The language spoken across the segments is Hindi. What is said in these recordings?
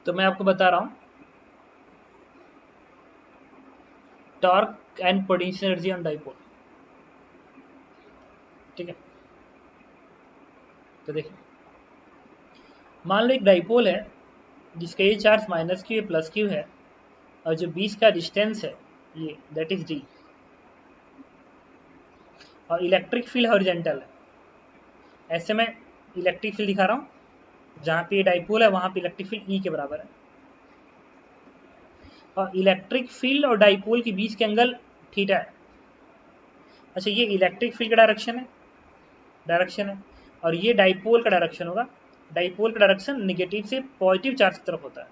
तो मैं आपको बता रहा हूँ torque and potential energy on dipole. ठीक है, तो देखिए मान लो एक डाइपोल है जिसका ये चार्ज माइनस क्यू है प्लस क्यू है, और जो बीच का डिस्टेंस है ये दैट इज डी, और इलेक्ट्रिक फील्ड हॉरिजेंटल है। ऐसे में इलेक्ट्रिक फील्ड दिखा रहा हूँ, जहाँ पे ये डाइपोल है वहाँ पे इलेक्ट्रिक फील्ड ई के बराबर है, और इलेक्ट्रिक फील्ड और डाइपोल के बीच के एंगल थीटा है। अच्छा, ये इलेक्ट्रिक फील्ड का डायरेक्शन है, और ये डाइपोल का डायरेक्शन होगा। डाइपोल का डायरेक्शन निगेटिव से पॉजिटिव चार्ज की तरफ होता है,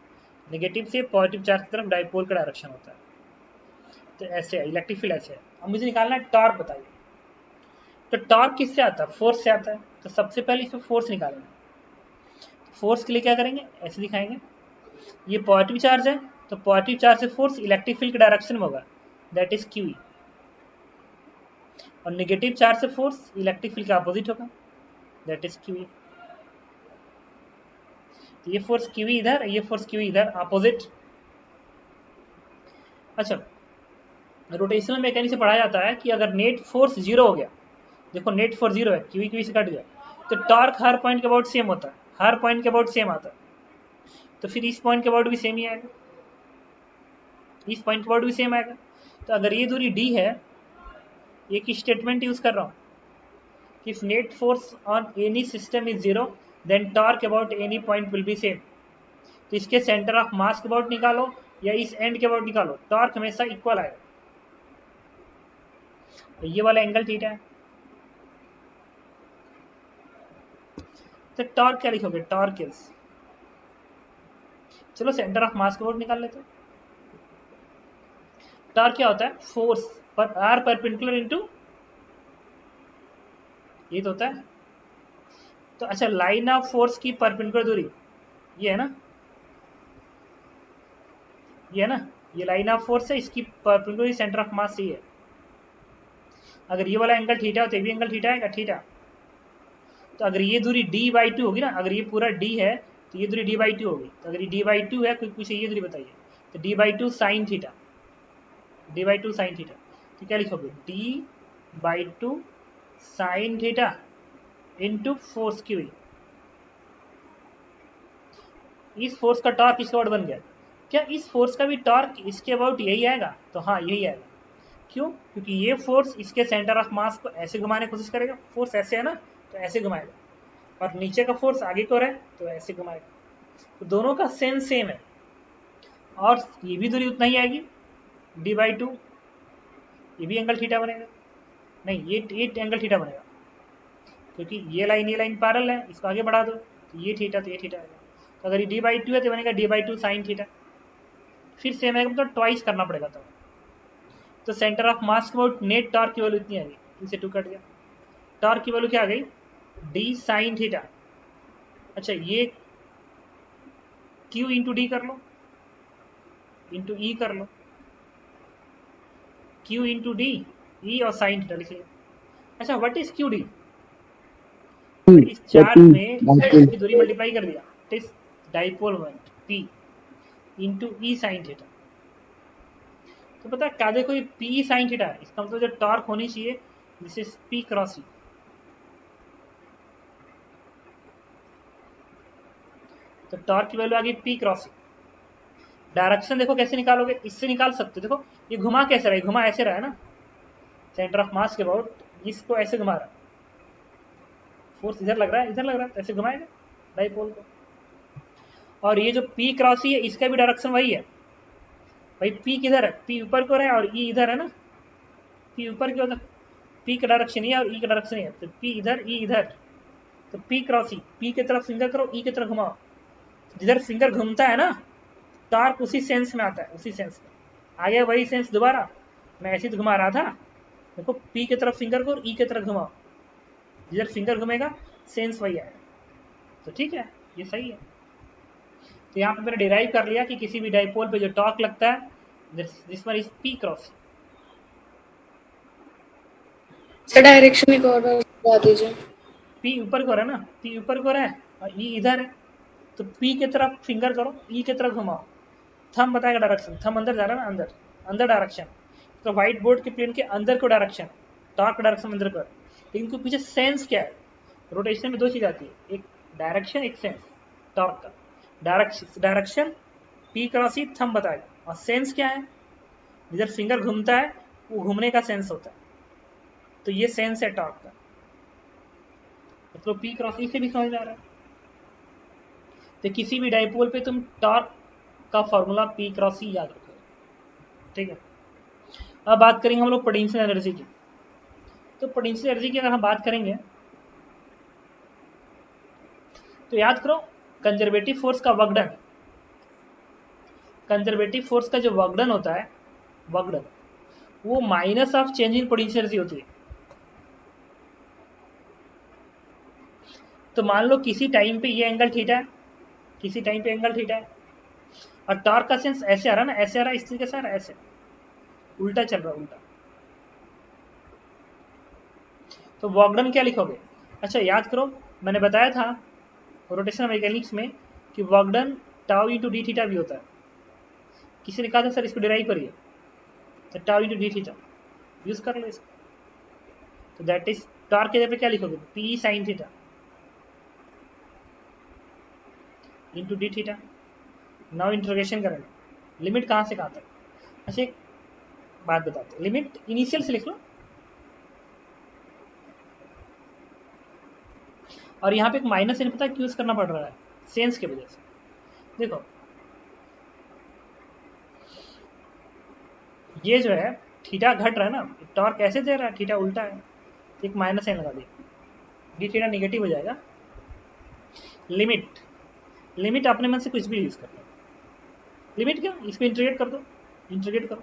निगेटिव से पॉजिटिव चार्ज की तरफ डाइपोल का डायरेक्शन होता है। तो ऐसे है इलेक्ट्रिक फील्ड, ऐसे है। अब मुझे निकालना है टॉर्क, बताइए। तो टॉर्क किससे आता है? फोर्स से आता है। तो सबसे पहले इसमें फोर्स निकालेंगे। फोर्स के लिए क्या करेंगे, ऐसे दिखाएंगे, ये पॉजिटिव चार्ज है तो पॉजिटिव चार्ज से फोर्स इलेक्ट्रिक फील्ड के डायरेक्शन में होगा, दैट इज क्यू। और नेगेटिव चार्ज से फोर्स इलेक्ट्रिक फील्ड का अपोजिट होगा, दैट इज क्यू। ये फोर्स क्यू इधर, ये फोर्स क्यू इधर, अपोजिट। अच्छा, रोटेशनल मैकेनिक्स से पढ़ा जाता है कि अगर नेट फोर्स जीरो हो गया, देखो नेट फोर्स जीरो है, क्यू क्यू से कट गया, तो टॉर्क हर पॉइंट के अबाउट सेम होता है, हर पॉइंट के अबाउट सेम आता है। तो फिर इस पॉइंट के अबाउट भी सेम ही आएगा, इस पॉइंट के अबाउट भी सेम आएगा। तो अगर ये दूरी डी है, एक स्टेटमेंट यूज कर रहा हूँ, if net force on any system is zero then torque about any point will be same। तो इसके सेंटर ऑफ मास के अबाउट निकालो या इस एंड के अबाउट निकालो, टॉर्क हमेशा इक्वल आएगा। तो ये वाला एंगल थीटा है। तो टॉर्क क्या लिखोगे, टॉर्क इज, चलो सेंटर ऑफ मास के अबाउट निकाल लेते हैं। टॉर्क क्या होता है, फोर्स पर आर परपेंडिकुलर इनटू, ये तो होता है। तो अच्छा, लाइन ऑफ फोर्स की परपेंडिकुलर दूरी ये है ना, ये है ना, ये लाइन ऑफ फोर्स है, इसकी परपेंडिकुलर सेंटर ऑफ मास ही है। अगर ये वाला एंगल थीटा हो तो ये भी एंगल थीटा है, थीटा। तो अगर ये दूरी डी बाई टू होगी ना, अगर ये पूरा डी है तो ये दूरी डी बाई टू होगी। तो अगर ये डी बाई टू है, कोई पूछे ये दूरी बताइए, तो D by two sine theta, D by two sine theta. तो क्या लिखोगे, D by two sine theta into force Q. इस फोर्स का टॉर्क इसके अबाउट बन गया। क्या इस फोर्स का भी टॉर्क इसके अबाउट यही आएगा? तो हाँ यही आएगा। क्यों? क्योंकि ये फोर्स इसके सेंटर ऑफ मास को ऐसे घुमाने की कोशिश करेगा, फोर्स ऐसे है ना तो ऐसे घुमाएगा, और नीचे का फोर्स आगे को है तो ऐसे घुमाएगा। तो दोनों का सेंस सेम है, और ये भी दूरी उतना ही आएगी डी बाई टू, ये भी एंगल थीटा बनेगा, नहीं ये एंगल थीटा बनेगा, क्योंकि ये लाइन पैरेलल है, इसको आगे बढ़ा दो तो ये थीटा, तो ये थीटा आएगा। तो अगर ये डी बाई टू है तो बनेगा D by two sine theta, फिर सेम आएगा, मतलब ट्वाइस करना पड़ेगा। तो सेंटर ऑफ मास के अबाउट नेट टॉर्क की वैल्यू इतनी आ गई, इसे टू कट गया, टॉर्क की वैल्यू क्या आ गई, डी साइन थीटा। अच्छा, ये क्यू इंटू डी कर लो, इंटू ई कर लो, क्यू इंटू डी, ई और साइन थीटा लिख लिया। अच्छा, व्हाट इज क्यू डी? इस चार्ज में इसकी दूरी मल्टीप्लाई कर दिया, it is dipole moment P into E sine theta. तो पता है क्या, देखो ये पी साइन थीटा है, इसका मतलब जो टॉर्क होनी चाहिए this is P cross E. तो टॉर्क की वैल्यू आ गई पी क्रॉस ई। डायरेक्शन देखो कैसे निकालोगे, इससे निकाल सकते हो। देखो ये घुमा कैसे रहा है, घुमा ऐसे रहा है ना, सेंटर ऑफ मास के अबाउट, इसको ऐसे घुमा रहा है, फोर्स इधर लग रहा है, इधर लग रहा है, तो ऐसे घुमाएगा डाइपोल को। और ये जो पी क्रॉस ई है इसका भी डायरेक्शन वही है भाई, पी किधर है, पी ऊपर को है और ई इधर है ना, पी ऊपर की उधर, पी का डायरेक्शन है और ई का डायरेक्शन है, तो पी इधर ई इधर, तो पी क्रॉस ई, पी की तरफ फिंगर करो, ई की तरफ घुमाओ, जिधर फिंगर घूमता है ना टॉर्क उसी सेंस में आता है, उसी सेंस में आ गया वही सेंस दोबारा। मैं ऐसे ही घुमा रहा था, देखो पी की तरफ फिंगर को, ई की तरफ घुमाओ, जिधर फिंगर घूमेगा सेंस वही आएगा। तो ठीक है, ये सही है। तो यहाँ पे मैंने डिराइव कर लिया कि किसी भी डाइपोल पे जो टॉर्क लगता है this one is P cross. Sir direction एक और बता दीजिए। पी ऊपर को रहा है ना, पी ऊपर को रहा है और ई इधर है, तो पी की तरफ फिंगर करो, ई की तरफ घुमाओ, थंब बताएगा डायरेक्शन, थंब अंदर जा रहा है ना, अंदर अंदर डायरेक्शन, तो व्हाइट बोर्ड के प्लेन के अंदर को डायरेक्शन, टॉर्क डायरेक्शन अंदर कर। इनके पीछे सेंस क्या है? रोटेशन में दो चीज आती है, एक डायरेक्शन एक सेंस। टॉर्क का डायरेक्शन पी क्रॉस ई थंब बताएगा, और सेंस क्या है? जिधर फिंगर घूमता है वो घूमने का सेंस होता है, तो ये सेंस है टॉर्क का। मतलब पी क्रॉस ई से भी समझ में आ रहा है। तो किसी भी डाइपोल पे तुम टॉर्क का फॉर्मूला पी क्रॉस ई याद रखो, ठीक है। अब बात करेंगे हम लोग पोटेंशियल एनर्जी की। तो पोटेंशियल एनर्जी की अगर हम बात करेंगे तो याद करो कंजर्वेटिव फोर्स का वर्कडन, कंजर्वेटिव फोर्स का जो वर्कडन होता है, वर्कडन, वो minus of change in potential energy होती है। तो मान लो किसी टाइम पे ये एंगल थीटा है, किसी टाइम पे एंगल थीटा है, और टॉर्क का सेंस ऐसे आ रहा है ना, ऐसे आ रहा है, इस तरीके से आ रहा है, ऐसे उल्टा चल रहा है, उल्टा। तो वर्कडन क्या लिखोगे? अच्छा याद करो, मैंने बताया था रोटेशनल मैकेनिक्स में कि work done tau into D theta भी होता है। किसी ने कहा था सर इसको डिराइव करिए, तो tau into D theta use कर लो इसको। तो दैट इज टॉर्क के जगह पे क्या लिखोगे? P sine theta into D theta. Now interrogation करेंगे, लिमिट कहाँ से कहाँ तक। अच्छा एक बात बताते हैं, लिमिट इनिशियल से लिख लो, और यहाँ पे एक माइनस इन पता यूज करना पड़ रहा है सेंस की वजह से। देखो ये जो है थीटा घट रहा है ना, टॉर्क कैसे दे रहा है, थीटा उल्टा है, एक माइनस साइन लगा दिया, डी थीटा निगेटिव हो जाएगा। लिमिट, लिमिट अपने मन से कुछ भी यूज कर लो। लिमिट क्या, इसको इंटीग्रेट कर दो, इंटीग्रेट करो,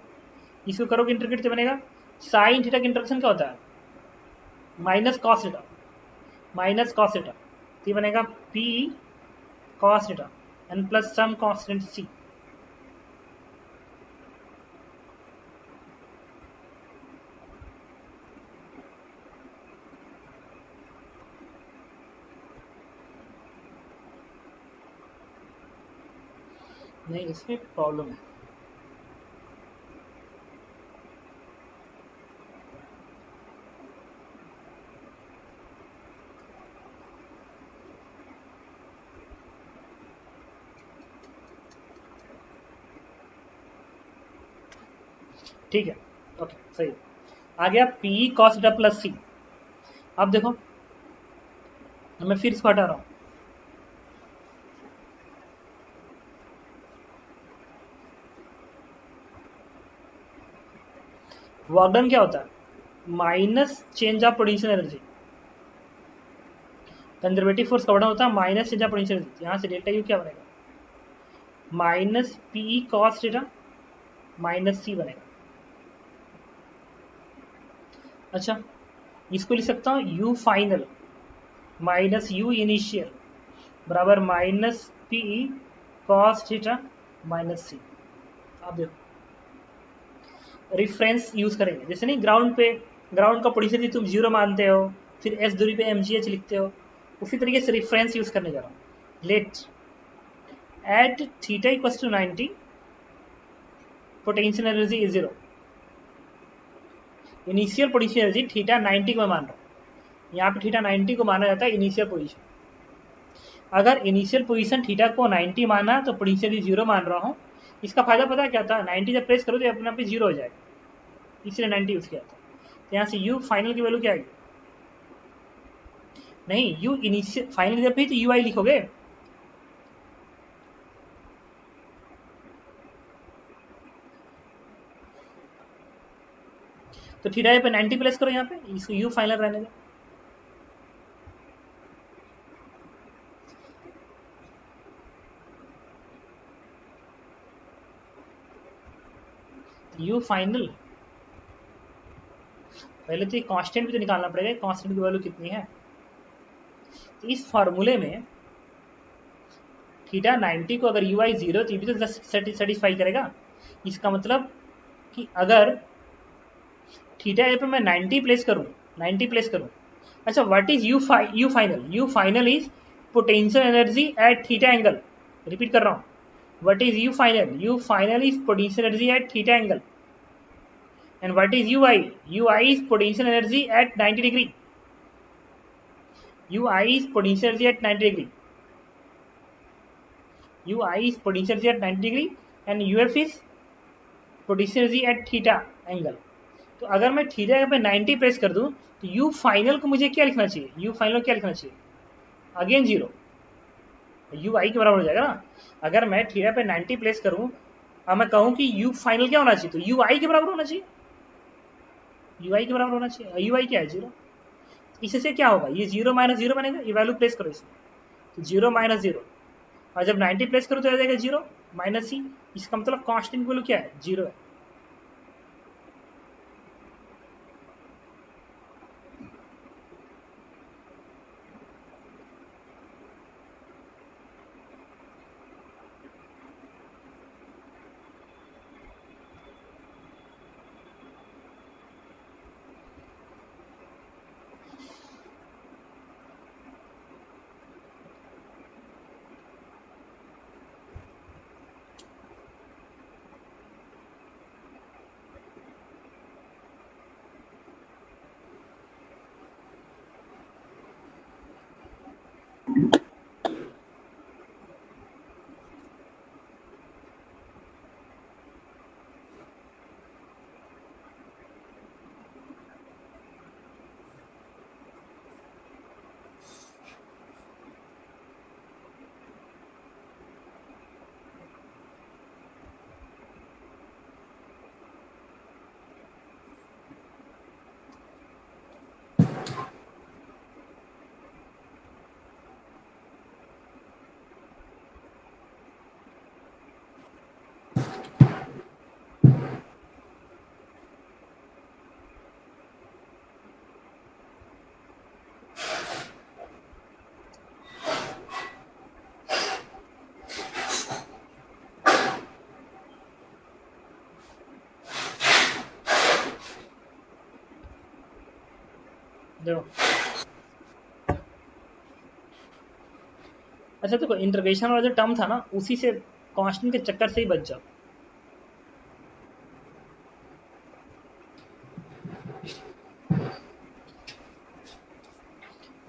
इसको करोगे इंटीग्रेट तो बनेगा साइन थीटा का इंटीग्रेशन क्या होता है? Minus cos theta, minus cos theta, तो ये बनेगा P cos theta and plus some constant C. नहीं इसमें प्रॉब्लम है, ठीक है, ओके सही। आ गया पी कॉस थीटा प्लस सी। अब देखो मैं फिर इसको हटा रहा हूँ, वर्कडन क्या होता है? Minus change of potential energy. Conservative force का वर्डन होता है minus change of potential energy. यहाँ से डेल्टा यू क्या बनेगा? Minus P cos theta minus C बनेगा। अच्छा इसको लिख सकता हूँ U final minus U initial बराबर minus P cos theta minus C. आप देखो रिफरेंस यूज करेंगे, जैसे नहीं ग्राउंड पे, ग्राउंड का पोजीशन तुम जीरो मानते हो, फिर एस दूरी पे mgh लिखते हो, उसी तरीके से रिफरेंस यूज करने जा रहा हूँ। Let at theta equal to 90 potential energy is 0। Initial potential energy theta 90 को मैं मान रहा हूँ, यहाँ पे थीटा 90 को माना जाता है इनिशियल पोजीशन। अगर इनिशियल पोजीशन थीटा को 90 माना तो पोटेंशियल एनर्जी 0 मान रहा हूँ। इसका फायदा पता क्या था? 90 जब प्रेस करो तो अपने आप ही 0 हो जाएगा, इसलिए 90 यूज किया था। तो यहाँ से यू फाइनल की वैल्यू क्या आएगी? नहीं यू इनिशियल फाइनल जब भी तो यू आई लिखोगे, तो थीटा पे 90 प्लेस करो, यहाँ पे इसको यू फाइनल रहने दो। यू फाइनल पहले तो ये कांस्टेंट भी तो निकालना पड़ेगा, कांस्टेंट की वैल्यू कितनी है। तो इस फॉर्मूले में थीटा 90 को अगर यू आई 0 तो ये भी तो सेटिस्फाई करेगा। इसका मतलब कि अगर थीटा पे मैं 90 प्लेस करूं, 90 प्लेस करूं, अच्छा what is you final? You final is potential energy at theta angle, repeat कर रहा हूँ, what is u final? U final is potential energy at theta angle. And what is ui? Ui is potential energy at 90 degree. Ui is potential energy at 90 degree. Ui is potential energy at 90 degree and uf is potential energy at theta angle. तो अगर मैं थीटा पे 90 प्रेस कर दूं तो u फाइनल को मुझे क्या लिखना चाहिए? u फाइनल क्या लिखना चाहिए? अगेन जीरो, यू आई के बराबर हो जाएगा ना। अगर मैं थीटा पे 90 प्लेस करूं और मैं कहूं कि यू फाइनल क्या होना चाहिए, तो यू आई के बराबर होना चाहिए, यू आई के बराबर होना चाहिए। यू आई क्या है? जीरो। इससे क्या होगा? ये जीरो माइनस जीरो बनेगा, ये वैल्यू प्लेस करो इसमें, तो जीरो माइनस जीरो, और जब 90 प्लेस करो तो आ जाएगा जीरो माइनस सी। इसका मतलब कांस्टेंट वैल्यू क्या है? जीरो है। देखो, अच्छा देखो, इंटीग्रेशन वाला जो टर्म था ना, उसी से कांस्टेंट के चक्कर से ही बच जाओ।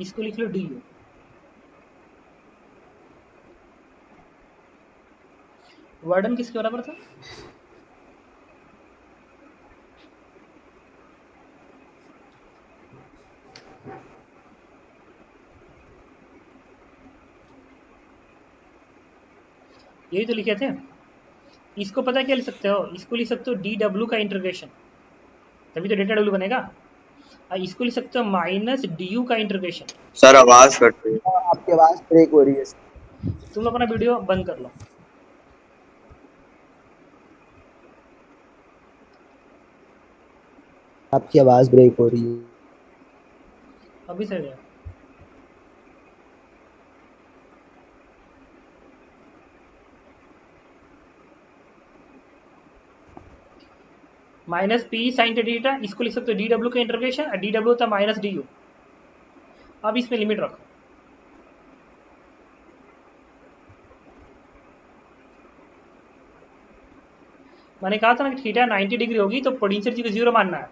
इसको लिख लो डी यू। वर्डन किसके बराबर था? यही तो लिखे थे। इसको पता क्या लिख सकते हो? इसको लिख सकते हो डी डब्ल्यू का इंटीग्रेशन, तभी तो डेल्टा डब्ल्यू बनेगा। और इसको लिख सकते हो माइनस डी यू का इंटीग्रेशन। सर आवाज कट रही है। आपकी आवाज ब्रेक हो रही है। तुम लोग अपना वीडियो बंद कर लो। आपकी आवाज ब्रेक हो रही है। अभी सही है। माइनस पी साइन थीटा, इसको लिख सकते हो डी डब्ल्यू का इंटीग्रेशन, डी डब्ल्यू होता माइनस डी यू। अब इसमें लिमिट रखो। मैंने कहा था ना कि थीटा 90 डिग्री होगी तो पोटेंशियल को जीरो मानना है।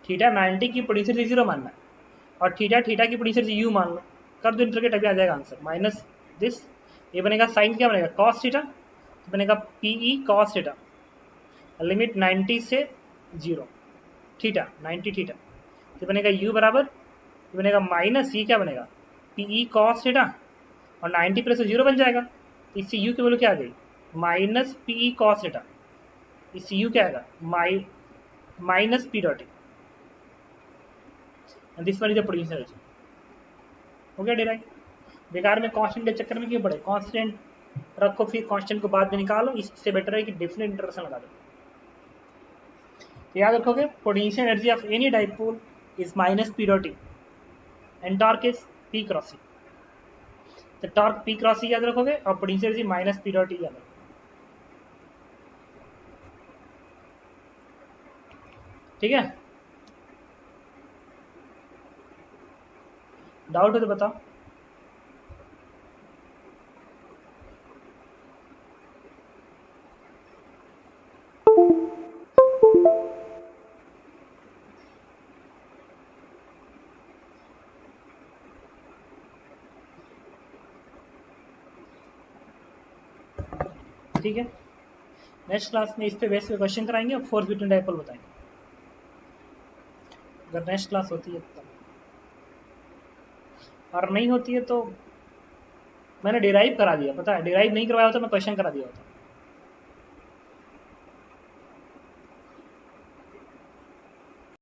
थीटा 90 की पोटेंशियल जीरो मानना है, और थीटा थीटा की पोटेंशियल यू मान लो। कर दो इंटीग्रेट, अभी आ जाएगा आंसर। माइनस दिस, ये बनेगा साइन क्या बनेगा? कॉस थीटा, तो बनेगा पीई कॉस थीटा। लिमिट 90 से जीरो, थीटा 90 थीटा, तो बनेगा यू बराबर, ये बनेगा माइनस, ये क्या बनेगा? पीई कॉस थीटा, और 90 प्लस जीरो बन जाएगा। तो इससे यू की वैल्यू क्या आ गई? Minus PE cos theta. इससे यू क्या आएगा? Minus P dot, and this one is the potential energy. हो गया डिराइव। बेकार में कांस्टेंट के चक्कर में क्यों पड़े? कांस्टेंट रखो, फिर कांस्टेंट को बाद में निकालो। इससे बेटर है कि डिफरेंट इंटरसेक्शन लगा दो। तो याद रखोगे, potential energy of any dipole is minus P dot E, and torque is P cross E. तो टॉर्क पी क्रॉस ई याद रखोगे, और potential energy minus P dot E याद रखोगे। ठीक है, डाउट हो तो बताओ। ठीक है, नेक्स्ट क्लास में इस पे बेस पे क्वेश्चन कराएंगे और फोर्स बिटवीन डाइपोल बताएंगे, अगर नेक्स्ट क्लास होती है तो। और नहीं होती है तो मैंने डिराइव करा दिया, पता है, डिराइव नहीं करवाया होता मैं क्वेश्चन करा दिया होता।